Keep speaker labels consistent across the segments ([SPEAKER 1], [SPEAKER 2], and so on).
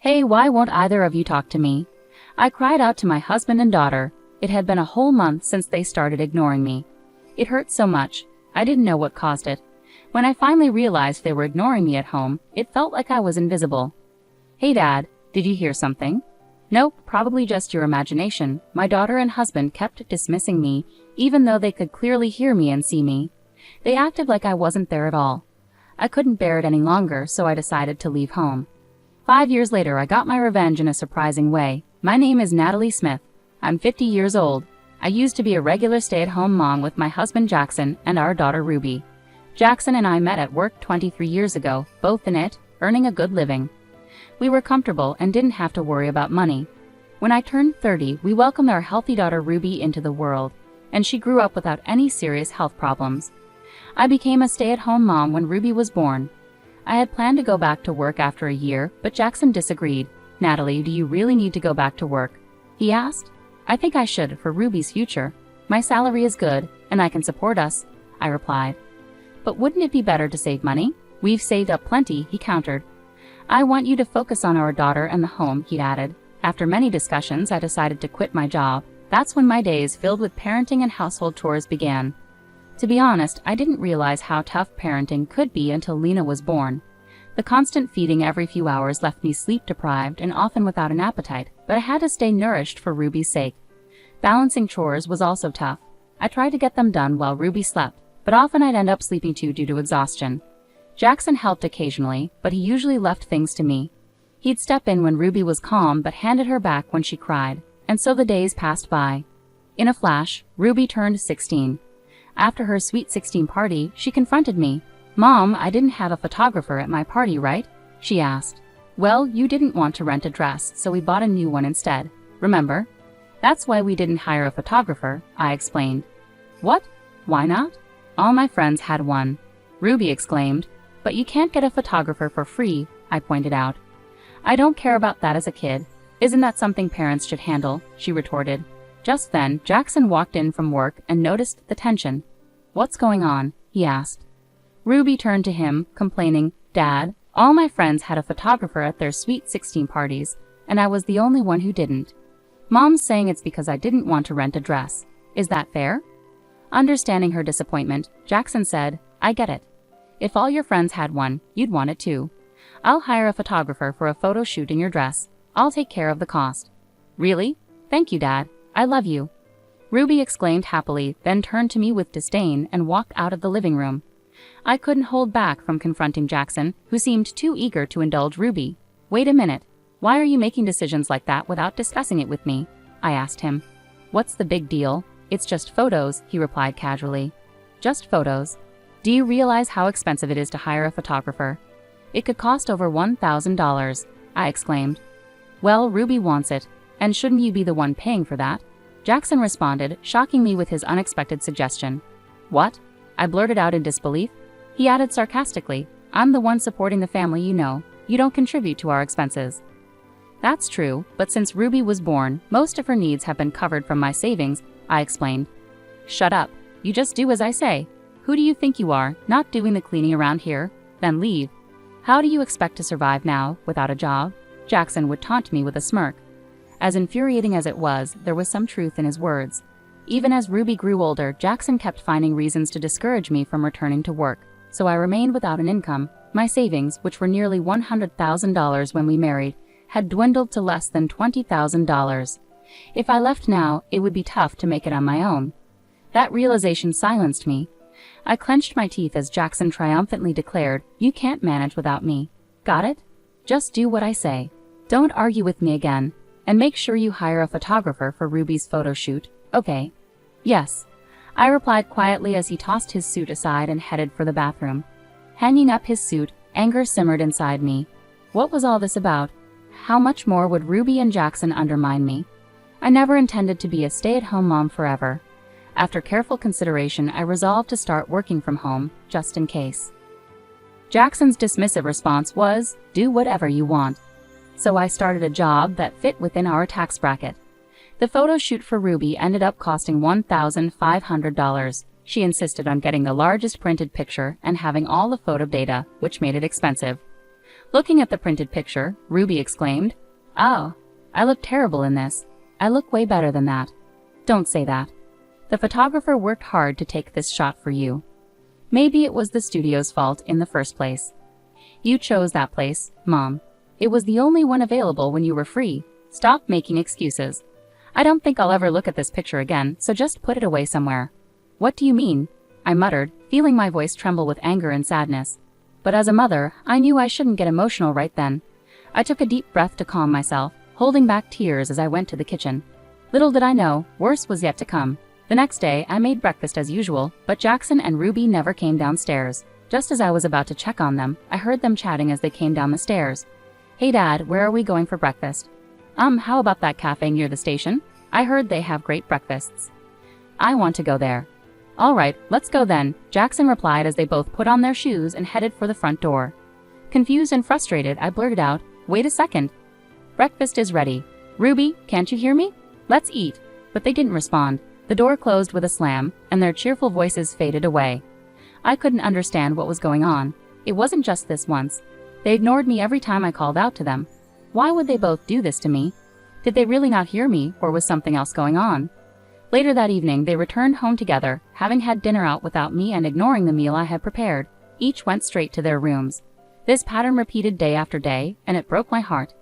[SPEAKER 1] Hey, why won't either of you talk to me? I cried out to my husband and daughter. It had been a whole month since they started ignoring me. It hurt so much. I didn't know what caused it. When I finally realized they were ignoring me at home, it felt like I was invisible. Hey Dad, did you hear something? Nope, probably just your imagination. My daughter and husband kept dismissing me, even though they could clearly hear me and see me. They acted like I wasn't there at all. I couldn't bear it any longer, so I decided to leave home. 5 years later, I got my revenge in a surprising way. My name is Natalie Smith. I'm 50 years old. I used to be a regular stay-at-home mom with my husband Jackson and our daughter Ruby. Jackson and I met at work 23 years ago, both in it, earning a good living. We were comfortable and didn't have to worry about money. When I turned 30, we welcomed our healthy daughter Ruby into the world, and she grew up without any serious health problems. I became a stay-at-home mom when Ruby was born. I had planned to go back to work after a year, but Jackson disagreed. Natalie, do you really need to go back to work? He asked. I think I should for Ruby's future. My salary is good, and I can support us, I replied. But wouldn't it be better to save money? We've saved up plenty, he countered. I want you to focus on our daughter and the home, he added. After many discussions, I decided to quit my job. That's when my days filled with parenting and household chores began. To be honest, I didn't realize how tough parenting could be until Lena was born. The constant feeding every few hours left me sleep-deprived and often without an appetite, but I had to stay nourished for Ruby's sake. Balancing chores was also tough. I tried to get them done while Ruby slept, but often I'd end up sleeping too due to exhaustion. Jackson helped occasionally, but he usually left things to me. He'd step in when Ruby was calm but handed her back when she cried, and so the days passed by. In a flash, Ruby turned 16. After her Sweet 16 party, she confronted me. Mom, I didn't have a photographer at my party, right? She asked. Well, you didn't want to rent a dress, so we bought a new one instead. Remember? That's why we didn't hire a photographer, I explained. What? Why not? All my friends had one. Ruby exclaimed. But you can't get a photographer for free, I pointed out. I don't care about that as a kid. Isn't that something parents should handle? She retorted. Just then, Jackson walked in from work and noticed the tension. What's going on? He asked. Ruby turned to him, complaining, Dad, all my friends had a photographer at their Sweet 16 parties, and I was the only one who didn't. Mom's saying it's because I didn't want to rent a dress. Is that fair? Understanding her disappointment, Jackson said, I get it. If all your friends had one, you'd want it too. I'll hire a photographer for a photo shoot in your dress. I'll take care of the cost. Really? Thank you, Dad. I love you. Ruby exclaimed happily, then turned to me with disdain and walked out of the living room. I couldn't hold back from confronting Jackson, who seemed too eager to indulge Ruby. Wait a minute. Why are you making decisions like that without discussing it with me? I asked him. What's the big deal? It's just photos, he replied casually. Just photos. Do you realize how expensive it is to hire a photographer? It could cost over $1,000, I exclaimed. Well, Ruby wants it, and shouldn't you be the one paying for that? Jackson responded, shocking me with his unexpected suggestion. What? I blurted out in disbelief. He added sarcastically, I'm the one supporting the family, you know. You don't contribute to our expenses. That's true, but since Ruby was born, most of her needs have been covered from my savings, I explained. Shut up. You just do as I say. Who do you think you are, not doing the cleaning around here? Then leave. How do you expect to survive now, without a job? Jackson would taunt me with a smirk. As infuriating as it was, there was some truth in his words. Even as Ruby grew older, Jackson kept finding reasons to discourage me from returning to work, so I remained without an income. My savings, which were nearly $100,000 when we married, had dwindled to less than $20,000. If I left now, it would be tough to make it on my own. That realization silenced me. I clenched my teeth as Jackson triumphantly declared, You can't manage without me. Got it? Just do what I say. Don't argue with me again. And make sure you hire a photographer for Ruby's photo shoot, okay? Yes, I replied quietly as he tossed his suit aside and headed for the bathroom. Hanging up his suit, anger simmered inside me. What was all this about? How much more would Ruby and Jackson undermine me? I never intended to be a stay-at-home mom forever. After careful consideration, I resolved to start working from home, just in case. Jackson's dismissive response was, do whatever you want. So I started a job that fit within our tax bracket. The photo shoot for Ruby ended up costing $1,500. She insisted on getting the largest printed picture and having all the photo data, which made it expensive. Looking at the printed picture, Ruby exclaimed, "Oh, I look terrible in this. I look way better than that." "Don't say that. The photographer worked hard to take this shot for you. Maybe it was the studio's fault in the first place. You chose that place, Mom. It was the only one available when you were free. Stop making excuses. I don't think I'll ever look at this picture again, so just put it away somewhere." "What do you mean?" I muttered, feeling my voice tremble with anger and sadness. But as a mother, I knew I shouldn't get emotional right then. I took a deep breath to calm myself, holding back tears as I went to the kitchen. Little did I know, worse was yet to come. The next day, I made breakfast as usual, but Jackson and Ruby never came downstairs. Just as I was about to check on them, I heard them chatting as they came down the stairs. "Hey Dad, where are we going for breakfast?" How about that cafe near the station? I heard they have great breakfasts." "I want to go there." "All right, let's go then," Jackson replied as they both put on their shoes and headed for the front door. Confused and frustrated, I blurted out, "Wait a second. Breakfast is ready. Ruby, can't you hear me? Let's eat." But they didn't respond. The door closed with a slam, and their cheerful voices faded away. I couldn't understand what was going on. It wasn't just this once. They ignored me every time I called out to them. Why would they both do this to me? Did they really not hear me, or was something else going on? Later that evening, they returned home together, having had dinner out without me and ignoring the meal I had prepared. Each went straight to their rooms. This pattern repeated day after day, and it broke my heart.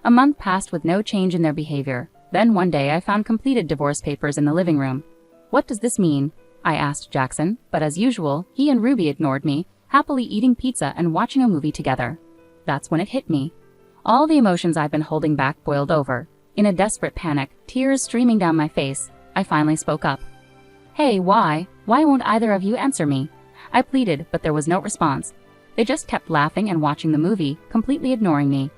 [SPEAKER 1] A month passed with no change in their behavior. Then one day I found completed divorce papers in the living room. "What does this mean?" I asked Jackson, but as usual, he and Ruby ignored me, happily eating pizza and watching a movie together. That's when it hit me. All the emotions I'd been holding back boiled over. In a desperate panic, tears streaming down my face, I finally spoke up. "Hey, why won't either of you answer me?" I pleaded, but there was no response. They just kept laughing and watching the movie, completely ignoring me.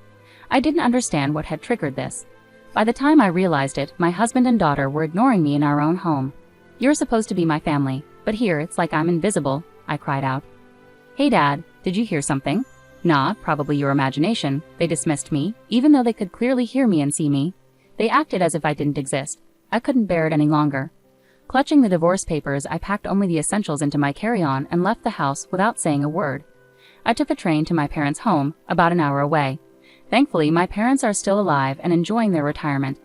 [SPEAKER 1] I didn't understand what had triggered this. By the time I realized it, my husband and daughter were ignoring me in our own home. "You're supposed to be my family, but here it's like I'm invisible," I cried out. "Hey Dad, did you hear something?" "Nah, probably your imagination." They dismissed me, even though they could clearly hear me and see me. They acted as if I didn't exist. I couldn't bear it any longer. Clutching the divorce papers, I packed only the essentials into my carry-on and left the house without saying a word. I took a train to my parents' home, about an hour away. Thankfully, my parents are still alive and enjoying their retirement.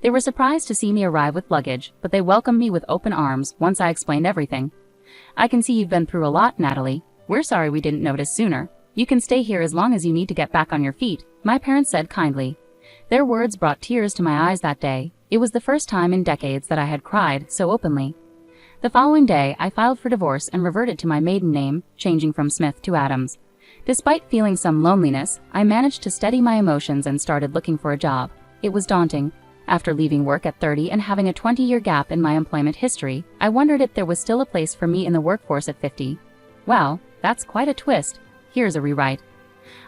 [SPEAKER 1] They were surprised to see me arrive with luggage, but they welcomed me with open arms once I explained everything. "I can see you've been through a lot, Natalie. We're sorry we didn't notice sooner. You can stay here as long as you need to get back on your feet," my parents said kindly. Their words brought tears to my eyes that day. It was the first time in decades that I had cried so openly. The following day, I filed for divorce and reverted to my maiden name, changing from Smith to Adams. Despite feeling some loneliness, I managed to steady my emotions and started looking for a job. It was daunting. After leaving work at 30 and having a 20-year gap in my employment history, I wondered if there was still a place for me in the workforce at 50. Wow, that's quite a twist. Here's a rewrite.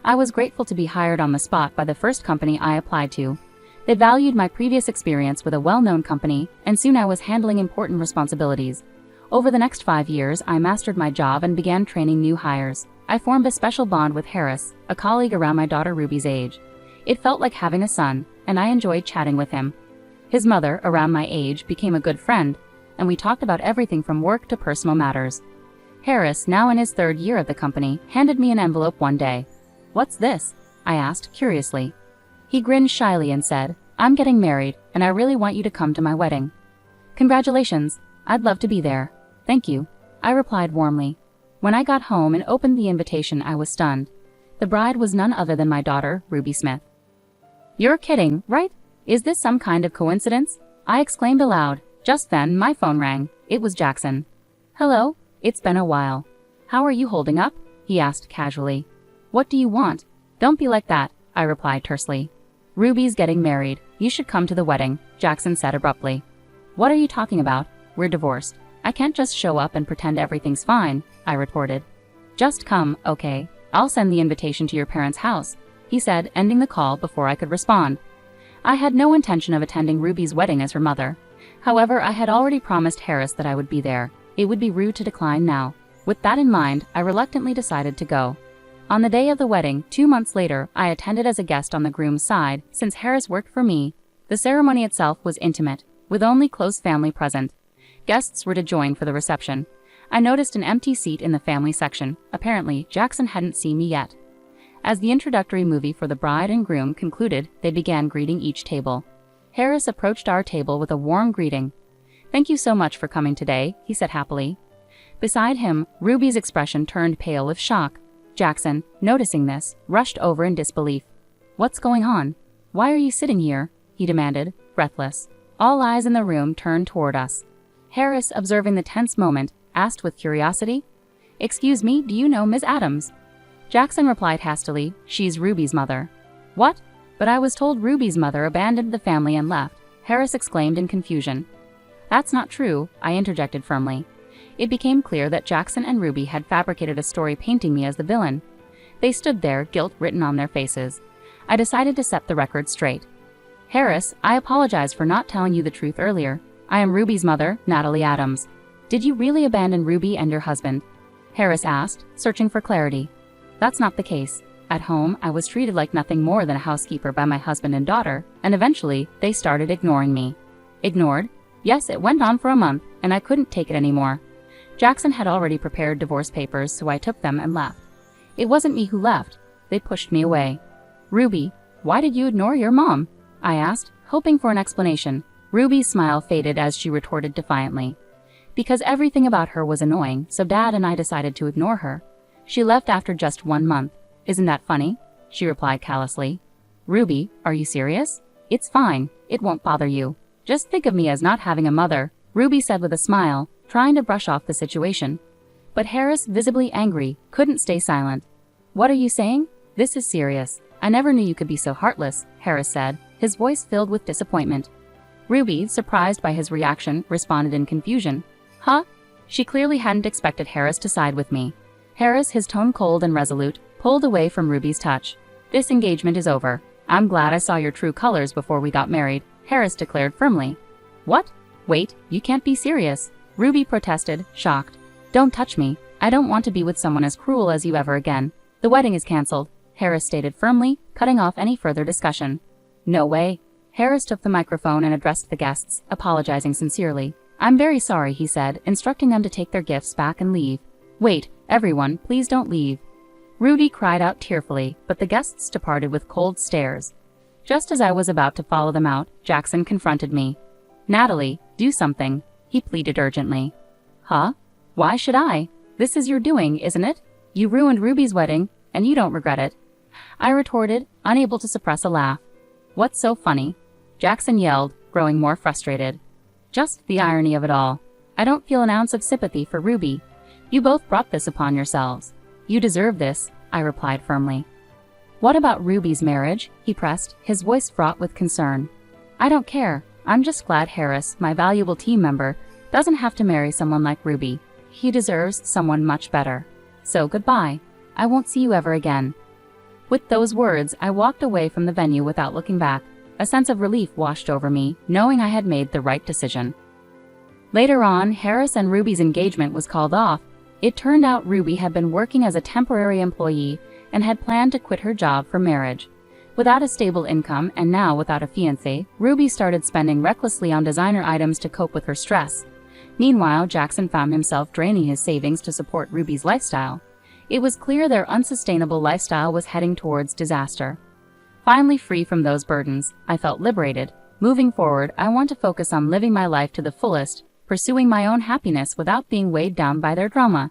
[SPEAKER 1] I was grateful to be hired on the spot by the first company I applied to. They valued my previous experience with a well-known company, and soon I was handling important responsibilities. Over the next 5 years, I mastered my job and began training new hires. I formed a special bond with Harris, a colleague around my daughter Ruby's age. It felt like having a son, and I enjoyed chatting with him. His mother, around my age, became a good friend, and we talked about everything from work to personal matters. Harris, now in his 3rd year at the company, handed me an envelope one day. "What's this?" I asked curiously. He grinned shyly and said, "I'm getting married, and I really want you to come to my wedding." "Congratulations. I'd love to be there." "Thank you," I replied warmly. When I got home and opened the invitation, I was stunned. The bride was none other than my daughter, Ruby Smith. "You're kidding, right? Is this some kind of coincidence?" I exclaimed aloud. Just then, my phone rang. It was Jackson. "Hello? It's been a while. How are you holding up?" he asked casually. "What do you want?" "Don't be like that," I replied tersely. "Ruby's getting married. You should come to the wedding," Jackson said abruptly. "What are you talking about? We're divorced. I can't just show up and pretend everything's fine," I retorted. "Just come, okay? I'll send the invitation to your parents' house," he said, ending the call before I could respond. I had no intention of attending Ruby's wedding as her mother. However, I had already promised Harris that I would be there. It would be rude to decline now. With that in mind, I reluctantly decided to go. On the day of the wedding, 2 months later, I attended as a guest on the groom's side. Since Harris worked for me, the ceremony itself was intimate, with only close family present. Guests were to join for the reception. I noticed an empty seat in the family section. Apparently, Jackson hadn't seen me yet. As the introductory movie for the bride and groom concluded, they began greeting each table. Harris approached our table with a warm greeting. "Thank you so much for coming today," he said happily. Beside him, Ruby's expression turned pale with shock. Jackson, noticing this, rushed over in disbelief. "What's going on? Why are you sitting here?" he demanded, breathless. All eyes in the room turned toward us. Harris, observing the tense moment, asked with curiosity, "Excuse me, do you know Ms. Adams?" Jackson replied hastily, "She's Ruby's mother." "What? But I was told Ruby's mother abandoned the family and left," Harris exclaimed in confusion. "That's not true," I interjected firmly. It became clear that Jackson and Ruby had fabricated a story painting me as the villain. They stood there, guilt written on their faces. I decided to set the record straight. "Harris, I apologize for not telling you the truth earlier. I am Ruby's mother, Natalie Adams." "Did you really abandon Ruby and your husband?" Harris asked, searching for clarity. "That's not the case. At home, I was treated like nothing more than a housekeeper by my husband and daughter, and eventually, they started ignoring me." "Ignored?" "Yes, it went on for a month, and I couldn't take it anymore." Jackson had already prepared divorce papers, so I took them and left. It wasn't me who left. They pushed me away. "Ruby, why did you ignore your mom?" I asked, hoping for an explanation. Ruby's smile faded as she retorted defiantly. "Because everything about her was annoying, so Dad and I decided to ignore her. She left after just 1 month. Isn't that funny?" she replied callously. "Ruby, are you serious? It's fine. It won't bother you. Just think of me as not having a mother," Ruby said with a smile, trying to brush off the situation. But Harris, visibly angry, couldn't stay silent. "What are you saying? This is serious. I never knew you could be so heartless," Harris said, his voice filled with disappointment. Ruby, surprised by his reaction, responded in confusion. "Huh?" She clearly hadn't expected Harris to side with me. Harris, his tone cold and resolute, pulled away from Ruby's touch. "This engagement is over. I'm glad I saw your true colors before we got married," Harris declared firmly. "What? Wait, you can't be serious," Ruby protested, shocked. "Don't touch me. I don't want to be with someone as cruel as you ever again. The wedding is canceled," Harris stated firmly, cutting off any further discussion. "No way." Harris took the microphone and addressed the guests, apologizing sincerely. "I'm very sorry," he said, instructing them to take their gifts back and leave. "Wait, everyone, please don't leave." Ruby cried out tearfully, but the guests departed with cold stares. Just as I was about to follow them out, Jackson confronted me. "Natalie, do something," he pleaded urgently. "Huh? Why should I? This is your doing, isn't it? You ruined Ruby's wedding, and you don't regret it," I retorted, unable to suppress a laugh. "What's so funny?" Jackson yelled, growing more frustrated. "Just the irony of it all. I don't feel an ounce of sympathy for Ruby. You both brought this upon yourselves. You deserve this," I replied firmly. "What about Ruby's marriage?" he pressed, his voice fraught with concern. "I don't care. I'm just glad Harris, my valuable team member, doesn't have to marry someone like Ruby. He deserves someone much better. So goodbye. I won't see you ever again." With those words, I walked away from the venue without looking back. A sense of relief washed over me, knowing I had made the right decision. Later on, Harris and Ruby's engagement was called off. It turned out Ruby had been working as a temporary employee and had planned to quit her job for marriage. Without a stable income and now without a fiancé, Ruby started spending recklessly on designer items to cope with her stress. Meanwhile, Jackson found himself draining his savings to support Ruby's lifestyle. It was clear their unsustainable lifestyle was heading towards disaster. Finally free from those burdens, I felt liberated. Moving forward, I want to focus on living my life to the fullest, pursuing my own happiness without being weighed down by their drama.